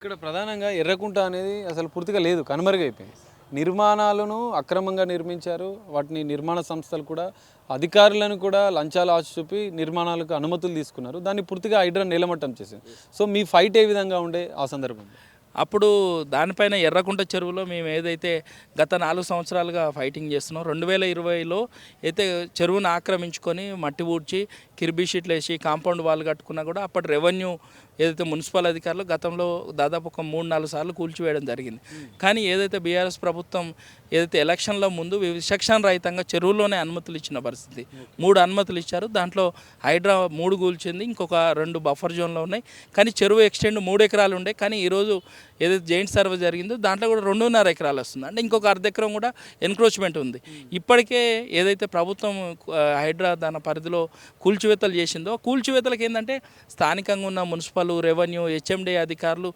ఇక్కడ ప్రధానంగా ఎర్రకుంట అనేది అసలు పూర్తిగా లేదు, కనుమరుగైపోయింది. నిర్మాణాలను అక్రమంగా నిర్మించారు. వాటిని నిర్మాణ సంస్థలు కూడా అధికారులను కూడా లంచాలు ఆశ చూపి నిర్మాణాలకు అనుమతులు తీసుకున్నారు. దాన్ని పూర్తిగా హైడ్రా నేలమట్టం చేసింది. సో మీ ఫైట్ ఏ విధంగా ఉండే ఆ సందర్భంలో? అప్పుడు దానిపైన ఎర్రకుంట చెరువులో మేము ఏదైతే గత 4 సంవత్సరాలుగా ఫైటింగ్ చేస్తున్నాం, 2020లో అయితే చెరువును ఆక్రమించుకొని మట్టి ఊడ్చి కిర్బీ షీట్లు వేసి కాంపౌండ్ వాళ్ళు కట్టుకున్నా కూడా అప్పటి రెవెన్యూ ఏదైతే మున్సిపల్ అధికారులు గతంలో దాదాపు ఒక 3-4 సార్లు కూల్చివేయడం జరిగింది. కానీ ఏదైతే బీఆర్ఎస్ ప్రభుత్వం ఏదైతే ఎలక్షన్ల ముందు విచక్షణ రహితంగా చెరువులోనే అనుమతులు ఇచ్చిన పరిస్థితి, 3 అనుమతులు ఇచ్చారు. దాంట్లో హైడ్రా 3 కూల్చింది, ఇంకొక 2 బఫర్ జోన్లో ఉన్నాయి. కానీ చెరువు ఎక్స్టెండ్ 3 ఎకరాలు ఉండే, కానీ ఈరోజు ఏదైతే జైంట్ సర్వే జరిగిందో దాంట్లో కూడా 2.5 ఎకరాలు వస్తుంది. అంటే ఇంకొక అర్ధ ఎకరం కూడా ఎన్క్రోచ్మెంట్ ఉంది. ఇప్పటికే ఏదైతే ప్రభుత్వం హైడ్రా దాని పరిధిలో కూల్చివేతలు చేసిందో, కూల్చివేతలకు ఏంటంటే స్థానికంగా ఉన్న మున్సిపల్ రెవెన్యూ హెచ్ఎండి అధికారులు